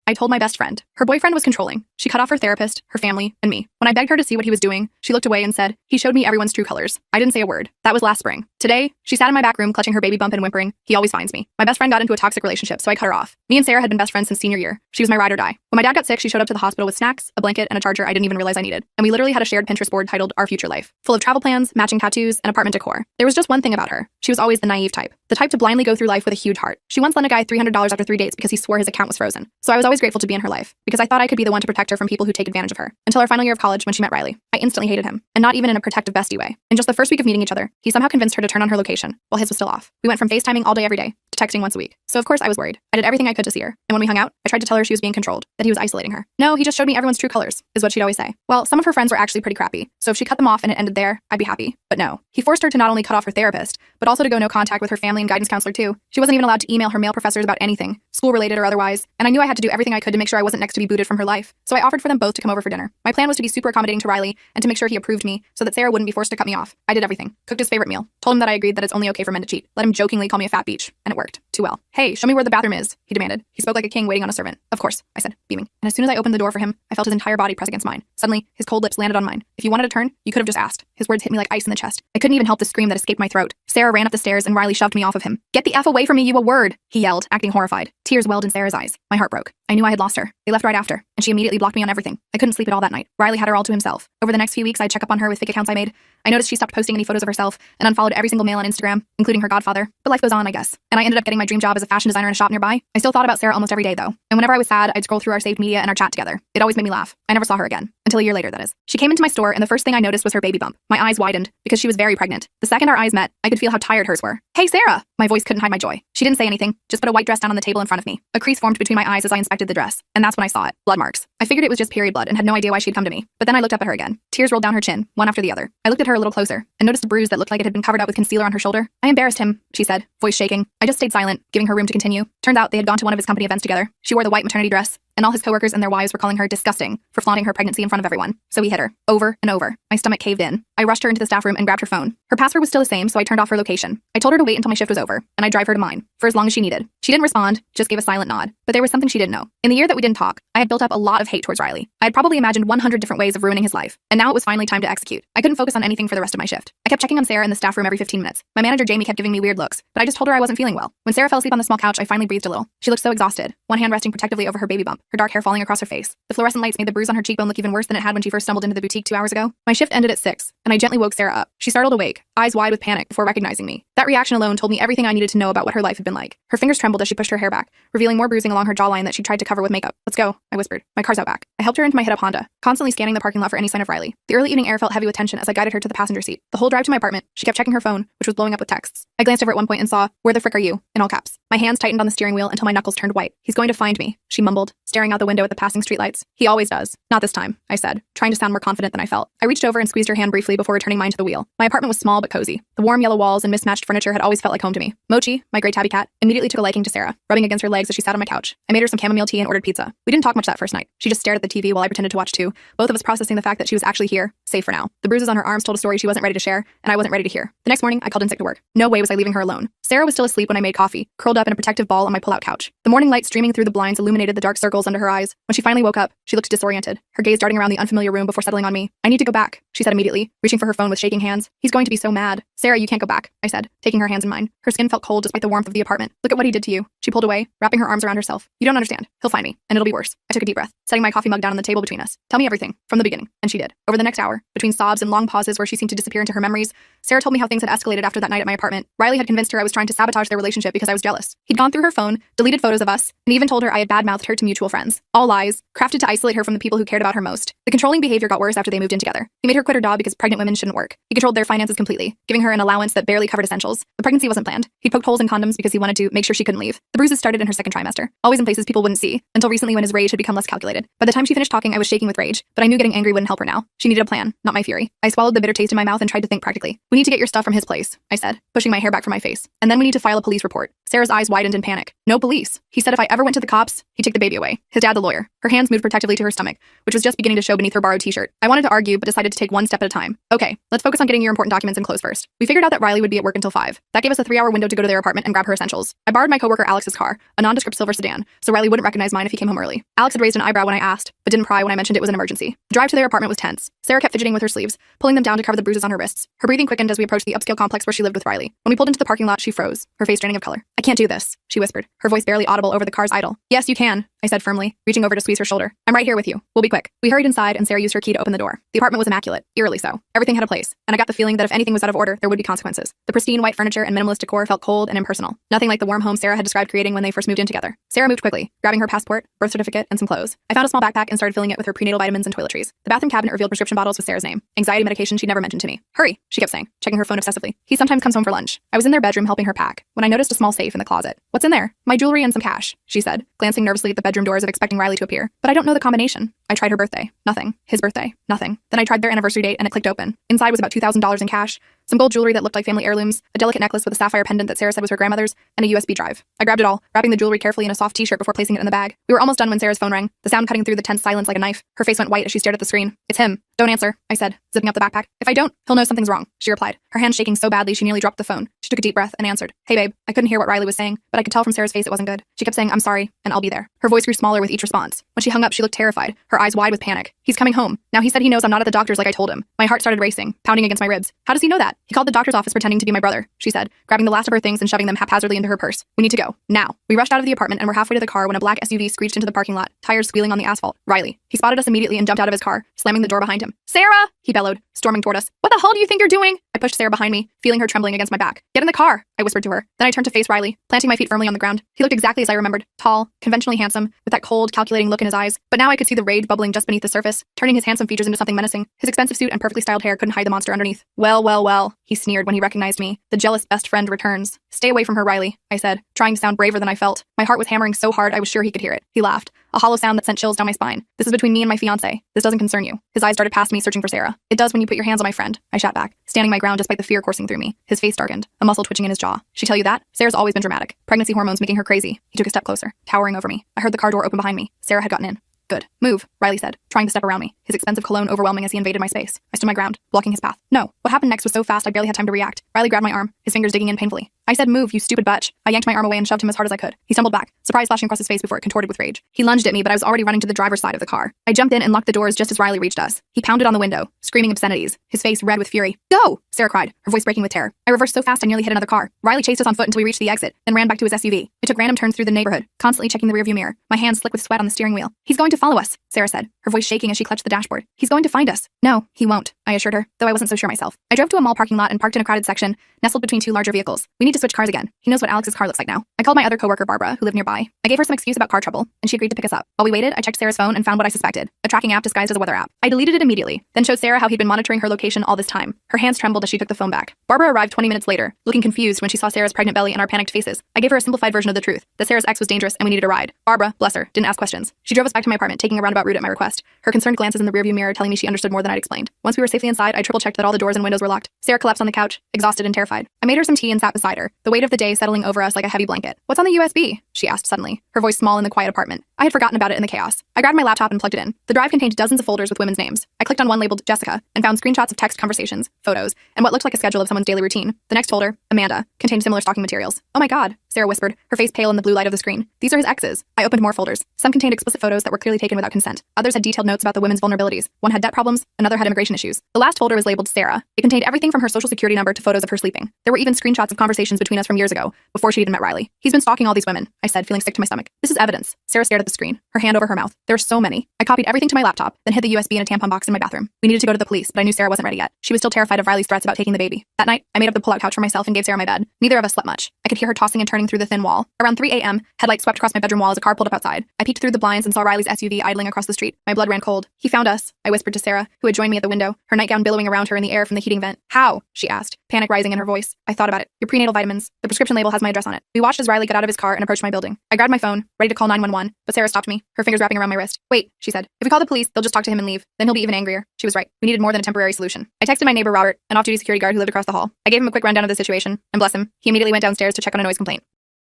I told my best friend. Her boyfriend was controlling. She cut off her therapist, her family, and me. When I begged her to see what he was doing, she looked away and said, "He showed me everyone's true colors." I didn't say a word. That was last spring. Today, she sat in my back room clutching her baby bump and whimpering, "He always finds me." My best friend got into a toxic relationship, so I cut her off. Me and Sarah had been best friends since senior year. She was my ride or die. When my dad got sick, she showed up to the hospital with snacks, a blanket, and a charger I didn't even realize I needed. And we literally had a shared Pinterest board titled Our Future Life, full of travel plans, matching tattoos, and apartment decor. There was just one thing about her. She was always the naive type. The type to blindly go through life with a huge heart. She once lent a guy $300 after 3 dates because he swore his account was frozen. So I was always grateful to be in her life, because I thought I could be the one to protect her from people who take advantage of her. Until our final year of college when she met Riley. I instantly hated him, and not even in a protective bestie way. In just the first week of meeting each other, he somehow convinced her to turn on her location, while his was still off. We went from FaceTiming all day every day, to texting once a week. So of course I was worried. I did everything I could to see her. And when we hung out, I tried to tell her she was being controlled, that he was isolating her. "No, he just showed me everyone's true colors," is what she'd always say. Well, some of her friends were actually pretty crappy, so if she cut them off and it ended there, I'd be happy. But no. He forced her to not only cut off her therapist, but also to go no contact with her family and guidance counselor too. She wasn't even allowed to email her male professors about anything, school-related or otherwise, and I knew I had to do everything I could to make sure I wasn't next to be booted from her life. So I offered for them both to come over for dinner. My plan was to be super accommodating to Riley and to make sure he approved me so that Sarah wouldn't be forced to cut me off. I did everything. Cooked his favorite meal. Told him that I agreed that it's only okay for men to cheat. Let him jokingly call me a fat beach. And it worked. Too well. "Hey, show me where the bathroom is," he demanded. He spoke like a king waiting on a servant. "Of course," I said, beaming. And as soon as I opened the door for him, I felt his entire body press against mine. Suddenly, his cold lips landed on mine. "If you wanted to turn, you could have just asked." His words hit me like ice in the chest. I couldn't even help the scream that escaped my throat. Sarah ran up the stairs and Riley shoved me off of him. "Get the F away from me, you a word," he yelled, acting horrified. Tears welled in Sarah's eyes. My heart broke. I knew I had lost her. They left right after, and she immediately blocked me on everything. I couldn't sleep at all that night. Riley had her all to himself. Over the next few weeks, I'd check up on her with fake accounts I made. I noticed she stopped posting any photos of herself and unfollowed every single male on Instagram, including her godfather. But life goes on, I guess. And I ended up getting my dream job as a fashion designer in a shop nearby. I still thought about Sarah almost every day, though. And whenever I was sad, I'd scroll through our saved media and our chat together. It always made me laugh. I never saw her again. Until a year later, that is. She came into my store, and the first thing I noticed was her baby bump. My eyes widened, because she was very pregnant. The second our eyes met, I could feel how tired hers were. "Hey, Sarah!" My voice couldn't hide my joy. She didn't say anything, just put a white dress down on the table in front of me. A crease formed between my eyes as I inspected the dress, and that's when I saw it. Blood marks. I figured it was just period blood and had no idea why she'd come to me. But then I looked up at her again. Tears rolled down her chin, one after the other. I looked at her a little closer, and noticed a bruise that looked like it had been covered up with concealer on her shoulder. "I embarrassed him," she said, voice shaking. I just stayed silent, giving her room to continue. Turned out they had gone to one of his company events together. She wore the white maternity dress, and all his coworkers and their wives were calling her disgusting for flaunting her pregnancy in front of everyone. So he hit her, over and over. My stomach caved in. I rushed her into the staff room and grabbed her phone. Her password was still the same, so I turned off her location. I told her to wait until my shift was over, and I'd drive her to mine, for as long as she needed. She didn't respond, just gave a silent nod. But there was something she didn't know. In the year that we didn't talk, I had built up a lot of hate towards Riley. I had probably imagined 100 different ways of ruining his life, and now it was finally time to execute. I couldn't focus on anything for the rest of my shift. I kept checking on Sarah in the staff room every 15 minutes. My manager Jamie kept giving me weird looks, but I just told her I wasn't feeling well. When Sarah fell asleep on the small couch, I finally breathed a little. She looked so exhausted, one hand resting protectively over her baby bump, her dark hair falling across her face. The fluorescent lights made the bruise on her cheekbone look even worse than it had when she first stumbled into the boutique 2 hours ago. My shift ended at 6, and I gently woke Sarah up. She startled awake, eyes wide with panic before recognizing me. That reaction alone told me everything I needed to know about what her life had been like. Her fingers trembled as she pushed her hair back, revealing more bruising along her jawline that she tried to cover with makeup. "Let's go," I whispered. "My car's out back." I helped her into my hit-up Honda, constantly scanning the parking lot for any sign of Riley. The early evening air felt heavy with tension as I guided her to the passenger seat. The whole drive to my apartment, she kept checking her phone, which was blowing up with texts. I glanced over at one point and saw, "Where the frick are you?" in all caps. My hands tightened on the steering wheel until my knuckles turned white. "He's going to find me," she mumbled, staring out the window at the passing streetlights. "He always does." "Not this time," I said, trying to sound more confident than I felt. I reached over and squeezed her hand briefly before returning mine to the wheel. My apartment was small but cozy. The warm yellow walls and mismatched furniture had always felt like home to me. Mochi, my gray tabby cat, immediately took a liking to Sarah, rubbing against her legs as she sat on my couch. I made her some chamomile tea and ordered pizza. We didn't talk much that first night. She just stared at the TV while I pretended to watch too, both of us processing the fact that she was actually here, safe for now. The bruises on her arms told a story she wasn't ready to share, and I wasn't ready to hear. The next morning, I called in sick to work. No way was I leaving her alone. Sarah was still asleep when I made coffee, curled up in a protective ball on my pull-out couch. The morning light streaming through the blinds illuminated the dark circles under her eyes. When she finally woke up, she looked disoriented, her gaze darting around the unfamiliar room before settling on me. "I need to go back," she said immediately, reaching for her phone with shaking hands. "He's going to be so mad." "Sarah, you can't go back," I said, taking her hands in mine. Her skin felt cold despite the warmth of the apartment. "Look at what he did to you." She pulled away, wrapping her arms around herself. "You don't understand. He'll find me, and it'll be worse." I took a deep breath, setting my coffee mug down on the table between us. "Tell me everything, from the beginning." And she did. Over the next hour, between sobs and long pauses where she seemed to disappear into her memories, Sarah told me how things had escalated after that night at my apartment. Riley had convinced her I was trying to sabotage their relationship because I was jealous. He'd gone through her phone, deleted photos of us, and even told her I had badmouthed her to mutual friends. All lies, crafted to isolate her from the people who cared about her most. The controlling behavior got worse after they moved in together. He made her quit her job because pregnant women shouldn't work. He controlled their finances completely, giving her an allowance that barely covered essentials. The pregnancy wasn't planned. He poked holes in condoms because he wanted to make sure she couldn't leave. The bruises started in her second trimester, always in places people wouldn't see, until recently when his rage had become less calculated. By the time she finished talking, I was shaking with rage, but I knew getting angry wouldn't help her now. She needed a plan, not my fury. I swallowed the bitter taste in my mouth and tried to think practically. "We need to get your stuff from his place," I said, pushing my hair back from my face. "And then we need to file a police report." Sarah's eyes widened in panic. "No police. He said if I ever went to the cops, he'd take the baby away." His dad, the lawyer. Her hands moved protectively to her stomach, which was just beginning to show beneath her borrowed t-shirt. I wanted to argue, but decided to take one step at a time. "Okay, let's focus on getting your important documents and clothes first." We figured out that Riley would be at work until 5. That gave us a 3-hour window to go to their apartment and grab her essentials. I borrowed my coworker Alex's car, a nondescript silver sedan, so Riley wouldn't recognize mine if he came home early. Alex had raised an eyebrow when I asked, but didn't pry when I mentioned it was an emergency. The drive to their apartment was tense. Sarah kept fidgeting with her sleeves, pulling them down to cover the bruises on her wrists. Her breathing quickened as we approached the upscale complex where she lived with Riley. When we pulled into the parking lot, she froze, her face draining of color. "I can't do this," she whispered, her voice barely audible over the car's idle. "Yes, you can," I said firmly, reaching over to squeeze her shoulder. "I'm right here with you. We'll be quick." We hurried inside, and Sarah used her key to open the door. The apartment was immaculate, eerily so. Everything had a place, and I got the feeling that if anything was out of order, there would be consequences. The pristine white furniture and minimalist decor felt cold and impersonal. Nothing like the warm home Sarah had described creating when they first moved in together. Sarah moved quickly, grabbing her passport, birth certificate, and some clothes. I found a small backpack and started filling it with her prenatal vitamins and toiletries. The bathroom cabinet revealed prescription bottles with Sarah's name. Anxiety medication she'd never mentioned to me. "Hurry," she kept saying, checking her phone obsessively. "He sometimes comes home for lunch." I was in their bedroom helping her pack, when I noticed a small safe in the closet. "What's in there?" "My jewelry and some cash," she said, glancing nervously at the bedroom doors as if expecting Riley to appear. "But I don't know the combination." I tried her birthday. Nothing. His birthday. Nothing. Then I tried their anniversary date and it clicked open. Inside was about $2,000 in cash, some gold jewelry that looked like family heirlooms, a delicate necklace with a sapphire pendant that Sarah said was her grandmother's, and a USB drive. I grabbed it all, wrapping the jewelry carefully in a soft t-shirt before placing it in the bag. We were almost done when Sarah's phone rang, the sound cutting through the tense silence like a knife. Her face went white as she stared at the screen. "It's him." "Don't answer," I said, zipping up the backpack. "If I don't, he'll know something's wrong," she replied, her hand shaking so badly she nearly dropped the phone. She took a deep breath and answered. "Hey babe." I couldn't hear what Riley was saying, but I could tell from Sarah's face it wasn't good. She kept saying, "I'm sorry, and I'll be there." Her voice grew smaller with each response. When she hung up, she looked terrified, her eyes wide with panic. "He's coming home. Now he said he knows I'm not at the doctor's like I told him." My heart started racing, pounding against my ribs. "How does he know that?" "He called the doctor's office pretending to be my brother," she said, grabbing the last of her things and shoving them haphazardly into her purse. "We need to go. Now." We rushed out of the apartment and were halfway to the car when a black SUV screeched into the parking lot, tires squealing on the asphalt. Riley. He spotted us immediately and jumped out of his car, slamming the door behind him. "Sarah!" he bellowed, storming toward us. "What the hell do you think you're doing?" I pushed Sarah behind me, feeling her trembling against my back. "Get in the car," I whispered to her. Then I turned to face Riley, planting my feet firmly on the ground. He looked exactly as I remembered. Tall, conventionally handsome, with that cold, calculating look in his eyes. But now I could see the rage bubbling just beneath the surface, turning his handsome features into something menacing. His expensive suit and perfectly styled hair couldn't hide the monster underneath. Well, well, well, he sneered when he recognized me. The jealous best friend returns. "Stay away from her, Riley," I said, trying to sound braver than I felt. My heart was hammering so hard I was sure he could hear it. He laughed, a hollow sound that sent chills down my spine. "This is between me and my fiancé. This doesn't concern you." His eyes darted past me, searching for Sarah. "It does when you put your hands on my friend," I shot back, standing my ground despite the fear coursing through me. His face darkened, a muscle twitching in his jaw. "She tell you that? Sarah's always been dramatic. Pregnancy hormones making her crazy." He took a step closer, towering over me. I heard the car door open behind me. Sarah had gotten in. "Good. Move," Riley said, trying to step around me, his expensive cologne overwhelming as he invaded my space. I stood my ground, blocking his path. No. What happened next was so fast I barely had time to react. Riley grabbed my arm, his fingers digging in painfully. "I said move, you stupid butch." I yanked my arm away and shoved him as hard as I could. He stumbled back, surprise flashing across his face before it contorted with rage. He lunged at me, but I was already running to the driver's side of the car. I jumped in and locked the doors just as Riley reached us. He pounded on the window, screaming obscenities, his face red with fury. "Go!" Sarah cried, her voice breaking with terror. I reversed so fast I nearly hit another car. Riley chased us on foot until we reached the exit, then ran back to his SUV. I took random turns through the neighborhood, constantly checking the rearview mirror, my hands slick with sweat on the steering wheel. "He's going to follow us," Sarah said, her voice shaking as she clutched the dashboard. "He's going to find us." "No, he won't," I assured her, though I wasn't so sure myself. I drove to a mall parking lot and parked in a crowded section, nestled between two larger vehicles. "We need to switch cars again. He knows what Alex's car looks like now." I called my other coworker Barbara, who lived nearby. I gave her some excuse about car trouble, and she agreed to pick us up. While we waited, I checked Sarah's phone and found what I suspected, a tracking app disguised as a weather app. I deleted it immediately, then showed Sarah how he'd been monitoring her location all this time. Her hands trembled as she took the phone back. Barbara arrived 20 minutes later, looking confused when she saw Sarah's pregnant belly and our panicked faces. I gave her a simplified version of the truth, that Sarah's ex was dangerous and we needed a ride. Barbara, bless her, didn't ask questions. She drove us back to my apartment, taking a roundabout route at my request, her concerned glances in the rearview mirror telling me she understood more than I'd explained. Once we were safely inside, I triple-checked that all the doors and windows were locked. Sarah collapsed on the couch, exhausted and terrified. I made her some tea and sat beside her, the weight of the day settling over us like a heavy blanket. "What's on the USB?" she asked suddenly, her voice small in the quiet apartment. I had forgotten about it in the chaos. I grabbed my laptop and plugged it in. The drive contained dozens of folders with women's names. I clicked on one labeled Jessica and found screenshots of text conversations, photos, and what looked like a schedule of someone's daily routine. The next folder, Amanda, contained similar stalking materials. "Oh my god," Sarah whispered, her face pale in the blue light of the screen. "These are his exes." I opened more folders. Some contained explicit photos that were clearly taken without consent. Others had detailed notes about the women's vulnerabilities. One had debt problems, another had immigration issues. The last folder was labeled Sarah. It contained everything from her social security number to photos of her sleeping. There were even screenshots of conversations between us from years ago, before she'd even met Riley. "He's been stalking all these women," I said, feeling sick to my stomach. "This is evidence." Sarah stared at the screen, her hand over her mouth. "There are so many." I copied everything to my laptop, then hid the USB in a tampon box in my bathroom. We needed to go to the police, but I knew Sarah wasn't ready yet. She was still terrified of Riley's threats about taking the baby. That night, I made up the pull-out couch for myself and gave Sarah my bed. Neither of us slept much. I could hear her tossing and turning through the thin wall. Around 3 a.m., headlights swept across my bedroom wall as a car pulled up outside. I peeked through the blinds and saw Riley's SUV idling across the street. My blood ran cold. "He found us," I whispered to Sarah, who had joined me at the window, her nightgown billowing around her in the air from the heating vent. "How?" she asked, panic rising in her voice. I thought about it. "Your prenatal vitamins. The prescription label has my address on it." We watched as Riley got out of his car and approached my building. I grabbed my phone, ready to call 911, but Sarah stopped me, her fingers wrapping around my wrist. "Wait," she said. "If we call the police, they'll just talk to him and leave. Then he'll be even angrier." She was right. We needed more than a temporary solution. I texted my neighbor Robert, an off-duty security guard who lived across the hall. I gave him a quick rundown of the situation, and bless him, he immediately went downstairs to check on a noise complaint.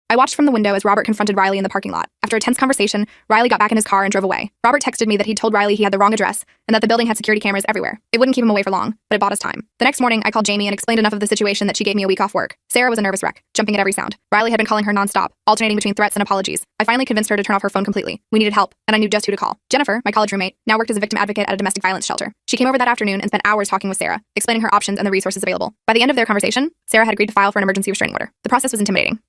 I watched from the window as Robert confronted Riley in the parking lot. After a tense conversation, Riley got back in his car and drove away. Robert texted me that he'd told Riley he had the wrong address and that the building had security cameras everywhere. It wouldn't keep him away for long, but it bought us time. The next morning, I called Jamie and explained enough of the situation that she gave me a week off work. Sarah was a nervous wreck, jumping at every sound. Riley had been calling her nonstop, alternating between threats and apologies. I finally convinced her to turn off her phone completely. We needed help, and I knew just who to call. Jennifer, my college roommate, now worked as a victim advocate at a domestic violence shelter. She came over that afternoon and spent hours talking with Sarah, explaining her options and the resources available. By the end of their conversation, Sarah had agreed to file for an emergency restraining order. The process was intimidating.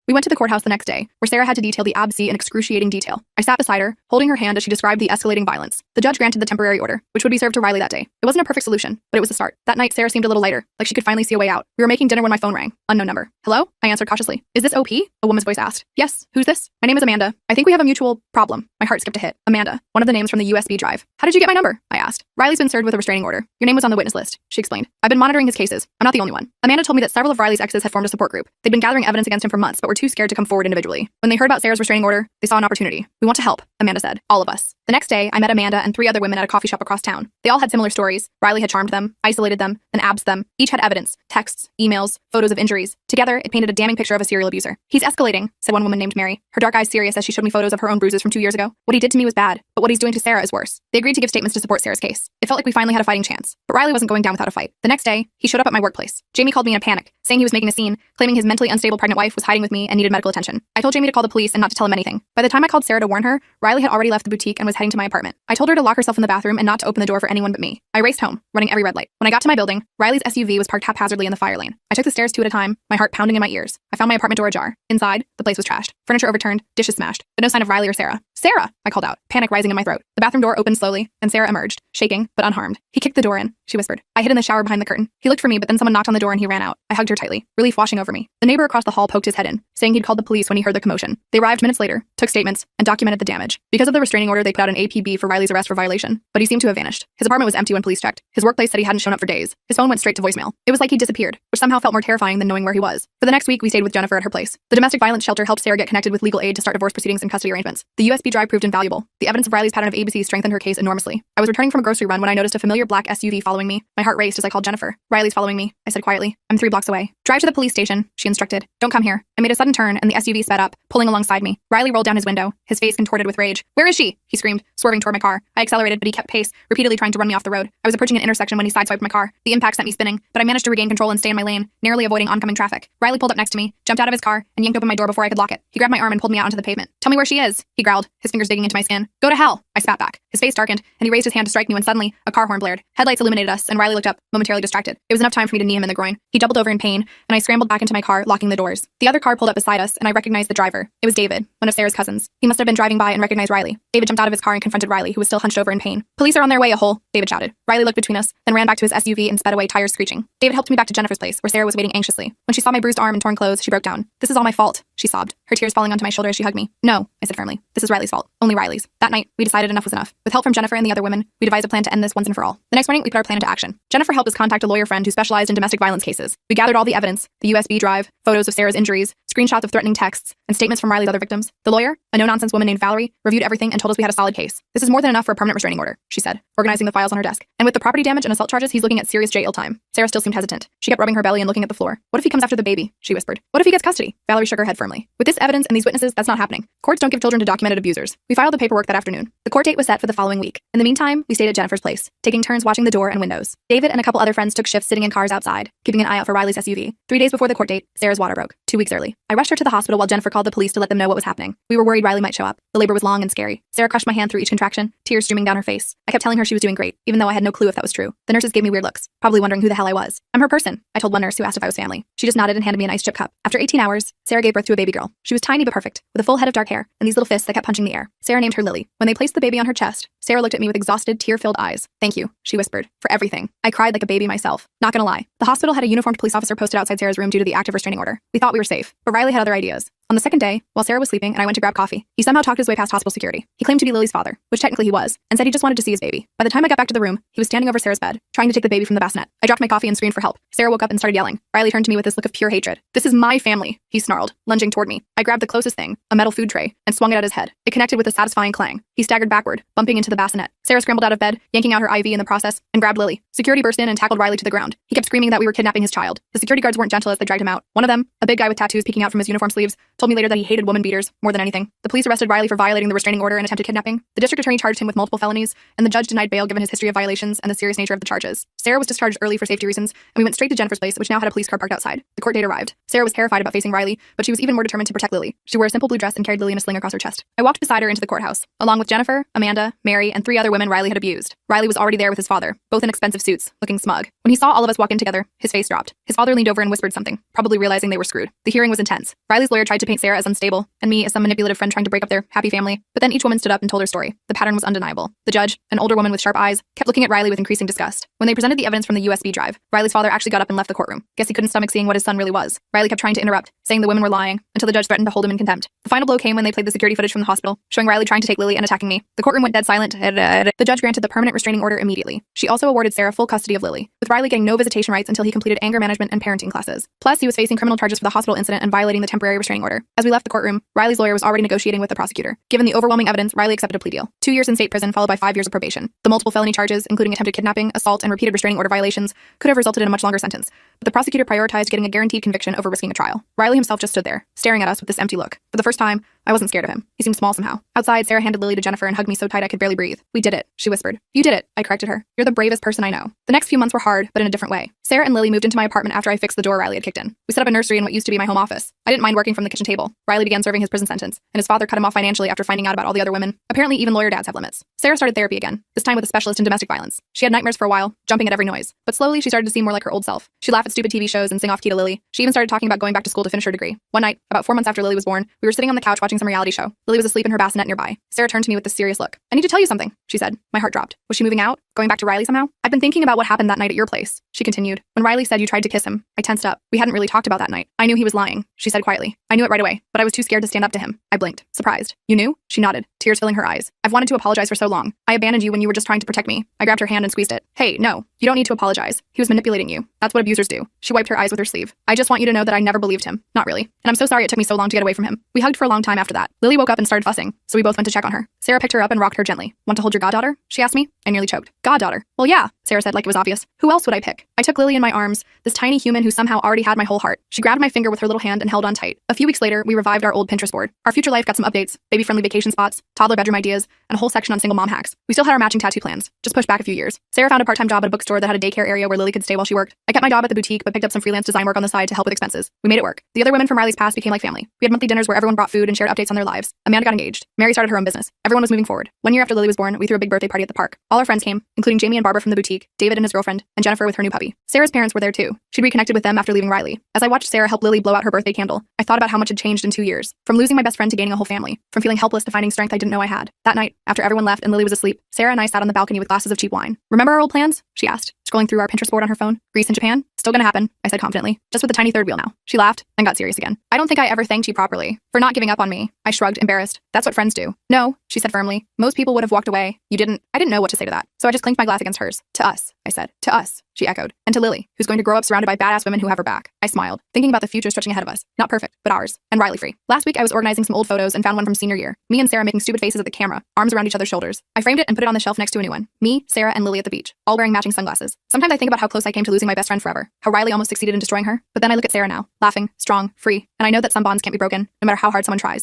We went to the courthouse the next day, where Sarah had to detail the abscess in excruciating detail. I sat beside her, holding her hand as she described the escalating violence. The judge granted the temporary order, which would be served to Riley that day. It wasn't a perfect solution, but it was a start. That night, Sarah seemed a little lighter, like she could finally see a way out. We were making dinner when my phone rang. Unknown number. Hello? I answered cautiously. Is this OP? A woman's voice asked. Yes. Who's this? My name is Amanda. I think we have a mutual problem. My heart skipped a hit. Amanda. One of the names from the USB drive. How did you get my number? I asked. Riley's been served with a restraining order. Your name was on the witness list, she explained. I've been monitoring his cases. I'm not the only one. Amanda told me that several of Riley's exes had formed a support group. They'd been gathering evidence against him for months, but were too scared to come forward individually. When they heard about Sarah's restraining order, they saw an opportunity. We want to help, Amanda said. All of us. The next day, I met Amanda and 3 other women at a coffee shop across town. They all had similar stories. Riley had charmed them, isolated them, then absed them. Each had evidence, texts, emails, photos of injuries. Together, it painted a damning picture of a serial abuser. He's escalating, said one woman named Mary, her dark eyes serious as she showed me photos of her own bruises from 2 years ago. What he did to me was bad, but what he's doing to Sarah is worse. They agreed to give statements to support Sarah's case. It felt like we finally had a fighting chance. But Riley wasn't going down without a fight. The next day, he showed up at my workplace. Jamie called me in a panic, saying he was making a scene, claiming his mentally unstable pregnant wife was hiding with me and needed medical attention. I told Jamie to call the police and not to tell him anything. By the time I called Sarah to warn her, Riley had already left the boutique and was heading to my apartment. I told her to lock herself in the bathroom and not to open the door for anyone but me. I raced home, running every red light. When I got to my building, Riley's SUV was parked haphazardly in the fire lane. I took the stairs 2 at a time, my heart pounding in my ears. I found my apartment door ajar. Inside, the place was trashed. Furniture overturned, dishes smashed, but no sign of Riley or Sarah. Sarah! I called out, panic rising in my throat. The bathroom door opened slowly, and Sarah emerged, shaking, but unharmed. He kicked the door in, she whispered. I hid in the shower behind the curtain. He looked for me, but then someone knocked on the door and he ran out. I hugged her tightly, relief washing over me. The neighbor across the hall poked his head in, saying he'd called the police when he heard the commotion. They arrived minutes later, took statements, and documented the damage. Because of the restraining order, they put out an APB for Riley's arrest for violation, but he seemed to have vanished. His apartment was empty when police checked. His workplace said he hadn't shown up for days. His phone went straight to voicemail. It was like he disappeared, which somehow felt more terrifying than knowing where he was. For the next week, we stayed with Jennifer at her place. The domestic violence shelter helped Sarah get connected with legal aid to start divorce proceedings and custody arrangements. The USB drive proved invaluable. The evidence of Riley's pattern of ABC strengthened her case enormously. I was returning from a grocery run when I noticed a familiar black SUV following me. My heart raced as I called Jennifer. Riley's following me, I said quietly. I'm 3 blocks away. Drive to the police station, she instructed. Don't come here. I made a sudden turn and the SUV sped up, pulling alongside me. Riley rolled down his window, his face contorted with rage. Where is she? He screamed, swerving toward my car. I accelerated, but he kept pace, repeatedly trying to run me off the road. I was approaching an intersection when he sideswiped my car. The impact sent me spinning, but I managed to regain control and stay in my lane, narrowly avoiding oncoming traffic. Riley pulled up next to me, jumped out of his car, and yanked open my door before I could lock it. He grabbed my arm and pulled me out onto the pavement. Tell me where she is, he growled, his fingers digging into my skin. Go to hell, I spat back. His face darkened, and he raised his hand to strike me when suddenly, a car horn blared. Headlights illuminated us, and Riley looked up, momentarily distracted. It was enough time for me to knee him in the groin. He doubled over in pain, and I scrambled back into my car, locking the doors. The other car pulled up beside us, and I recognized the driver. It was David, one of Sarah's cousins. He must have been driving by and recognized Riley. David jumped out of his car and confronted Riley, who was still hunched over in pain. Police are on their way, a hole, David shouted. Riley looked between us, then ran back to his SUV and sped away, tires screeching. David helped me back to Jennifer's place, where Sarah was waiting anxiously. When she saw my bruised arm and torn clothes, she broke down. This is all my fault, she sobbed, her tears falling onto my shoulder as she hugged me. No, I said firmly. This is Riley's fault. Only Riley's. That night, we decided enough was enough. With help from Jennifer and the other women, we devised a plan to end this once and for all. The next morning, we put our plan into action. Jennifer helped us contact a lawyer friend who specialized in domestic violence cases. We gathered all the evidence, the USB drive, photos of Sarah's injuries, screenshots of threatening texts, and statements from Riley's other victims. The lawyer, a no-nonsense woman named Valerie, reviewed everything and told us we had a solid case. This is more than enough for a permanent restraining order, she said, organizing the files on her desk. And with the property damage and assault charges, he's looking at serious jail time. Sarah still seemed hesitant. She kept rubbing her belly and looking at the floor. What if he comes after the baby? She whispered. What if he gets custody? Valerie shook her head firmly. With this evidence and these witnesses, that's not happening. Courts don't give children to documented abusers. We filed the paperwork that afternoon. The court date was set for the following week. In the meantime, we stayed at Jennifer's place, taking turns watching the door and windows. David and a couple other friends took shifts sitting in cars outside, keeping an eye out for Riley's SUV. 3 days before the court date, Sarah's water broke. 2 weeks early. I rushed her to the hospital while Jennifer called the police to let them know what was happening. We were worried Riley might show up. The labor was long and scary. Sarah crushed my hand through each contraction, tears streaming down her face. I kept telling her she was doing great, even though I had no clue if that was true. The nurses gave me weird looks, probably wondering who the hell I was. I'm her person, I told one nurse who asked if I was family. She just nodded and handed me an ice chip cup. After 18 hours, Sarah gave birth to a baby girl. She was tiny but perfect, with a full head of dark hair and these little fists that kept punching the air. Sarah named her Lily. When they placed the baby on her chest, Sarah looked at me with exhausted, tear-filled eyes. Thank you, she whispered, for everything. I cried like a baby myself. Not gonna lie. The hospital had a uniformed police officer posted outside Sarah's room due to the active restraining order. We thought we were safe, but Riley had other ideas. On the second day, while Sarah was sleeping and I went to grab coffee, he somehow talked his way past hospital security. He claimed to be Lily's father, which technically he was, and said he just wanted to see his baby. By the time I got back to the room, he was standing over Sarah's bed, trying to take the baby from the bassinet. I dropped my coffee and screamed for help. Sarah woke up and started yelling. Riley turned to me with this look of pure hatred. This is my family, he snarled, lunging toward me. I grabbed the closest thing, a metal food tray, and swung it at his head. It connected with a satisfying clang. He staggered backward, bumping into the bassinet. Sarah scrambled out of bed, yanking out her IV in the process, and grabbed Lily. Security burst in and tackled Riley to the ground. He kept screaming that we were kidnapping his child. The security guards weren't gentle as they dragged him out. One of them, a big guy with tattoos peeking out from his uniform sleeves, told me later that he hated woman beaters more than anything. The police arrested Riley for violating the restraining order and attempted kidnapping. The district attorney charged him with multiple felonies, and the judge denied bail given his history of violations and the serious nature of the charges. Sarah was discharged early for safety reasons, and we went straight to Jennifer's place, which now had a police car parked outside. The court date arrived. Sarah was terrified about facing Riley, but she was even more determined to protect Lily. She wore a simple blue dress and carried Lily in a sling across her chest. I walked beside her into the courthouse, along with Jennifer, Amanda, Mary, and 3 other women Riley had abused. Riley was already there with his father, both in expensive suits, looking smug. When he saw all of us walk in together, his face dropped. His father leaned over and whispered something, probably realizing they were screwed. The hearing was intense. Riley's lawyer tried to paint Sarah as unstable, and me as some manipulative friend trying to break up their happy family, but then each woman stood up and told her story. The pattern was undeniable. The judge, an older woman with sharp eyes, kept looking at Riley with increasing disgust. When they presented the evidence from the USB drive, Riley's father actually got up and left the courtroom. Guess he couldn't stomach seeing what his son really was. Riley kept trying to interrupt, saying the women were lying, until the judge threatened to hold him in contempt. The final blow came when they played the security footage from the hospital, showing Riley trying to take Lily and attacking me. The courtroom went dead silent. The judge granted the permanent restraining order immediately. She also awarded Sarah full custody of Lily, with Riley getting no visitation rights until he completed anger management and parenting classes. Plus, he was facing criminal charges for the hospital incident and violating the temporary restraining order. As we left the courtroom, Riley's lawyer was already negotiating with the prosecutor. Given the overwhelming evidence, Riley accepted a plea deal. 2 years in state prison followed by 5 years of probation. The multiple felony charges, including attempted kidnapping, assault, and repeated restraining order violations, could have resulted in a much longer sentence, but the prosecutor prioritized getting a guaranteed conviction over risking a trial. Riley himself just stood there, staring at us with this empty look. For the first time, I wasn't scared of him. He seemed small somehow. Outside, Sarah handed Lily to Jennifer and hugged me so tight I could barely breathe. "We did it," she whispered. "You did it," I corrected her. "You're the bravest person I know." The next few months were hard, but in a different way. Sarah and Lily moved into my apartment after I fixed the door Riley had kicked in. We set up a nursery in what used to be my home office. I didn't mind working from the kitchen table. Riley began serving his prison sentence, and his father cut him off financially after finding out about all the other women. Apparently, even lawyer dads have limits. Sarah started therapy again, this time with a specialist in domestic violence. She had nightmares for a while, jumping at every noise. But slowly, she started to seem more like her old self. She laughed at stupid TV shows and sing off-key to Lily. She even started talking about going back to school to finish her degree. One night, about 4 months after Lily was born, we were sitting on the couch watching some reality show. Lily was asleep in her bassinet nearby. Sarah turned to me with this serious look. "I need to tell you something," she said. My heart dropped. Was she moving out? Going back to Riley somehow? "I've been thinking about what happened that night at your place," she continued. "When Riley said you tried to kiss him, I tensed up. We hadn't really talked about that night. I knew he was lying," she said quietly. "I knew it right away, but I was too scared to stand up to him." I blinked, surprised. "You knew?" She nodded, tears filling her eyes. "I've wanted to apologize for so long. I abandoned you when you were just trying to protect me." I grabbed her hand and squeezed it. "Hey, no, you don't need to apologize. He was manipulating you. That's what abusers do." She wiped her eyes with her sleeve. "I just want you to know that I never believed him. Not really. And I'm so sorry it took me so long to get away from him." We hugged for a long time after that. Lily woke up and started fussing, so we both went to check on her. Sarah picked her up and rocked her gently. "Want to hold your goddaughter?" she asked me. I nearly choked. "Goddaughter? Well, yeah," Sarah said like it was obvious. "Who else would I pick?" I took Lily in my arms, this tiny human who somehow already had my whole heart. She grabbed my finger with her little hand and held on tight. A few weeks later, we revived our old Pinterest board. Our future life got some updates, baby-friendly vacation spots, toddler bedroom ideas, and a whole section on single mom hacks. We still had our matching tattoo plans, just pushed back a few years. Sarah found a part-time job at a bookstore that had a daycare area where Lily could stay while she worked. I kept my job at the boutique, but picked up some freelance design work on the side to help with expenses. We made it work. The other women from Riley's past became like family. We had monthly dinners where everyone brought food and shared updates on their lives. Amanda got engaged. Mary started her own business. Everyone was moving forward. 1 year after Lily was born, we threw a big birthday party at the park. All our friends came, including Jamie and Barbara from the boutique, David and his girlfriend, and Jennifer with her new puppy. Sarah's parents were there too. She'd reconnected with them after leaving Riley. As I watched Sarah help Lily blow out her birthday candle, I thought about how much had changed in 2 years. From losing my best friend to gaining a whole family. From feeling helpless to finding strength I didn't know I had. That night, after everyone left and Lily was asleep, Sarah and I sat on the balcony with glasses of cheap wine. "Remember our old plans?" she asked, scrolling through our Pinterest board on her phone. "Greece and Japan? Still gonna happen," I said confidently. "Just with a tiny third wheel now." She laughed and got serious again. "I don't think I ever thanked you properly for not giving up on me." I shrugged, embarrassed. "That's what friends do." "No," she said firmly. "Most people would have walked away. You didn't." I didn't know what to say to that, so I just clinked my glass against hers. "To us," I said. "To us," she echoed. "And to Lily, who's going to grow up surrounded by badass women who have her back." I smiled, thinking about the future stretching ahead of us. Not perfect, but ours. And Riley free. Last week, I was organizing some old photos and found one from senior year. Me and Sarah making stupid faces at the camera, arms around each other's shoulders. I framed it and put it on the shelf next to a new one. Me, Sarah, and Lily at the beach, all wearing matching sunglasses. Sometimes I think about how close I came to losing my best friend forever, how Riley almost succeeded in destroying her. But then I look at Sarah now, laughing, strong, free, and I know that some bonds can't be broken, no matter how hard someone tries.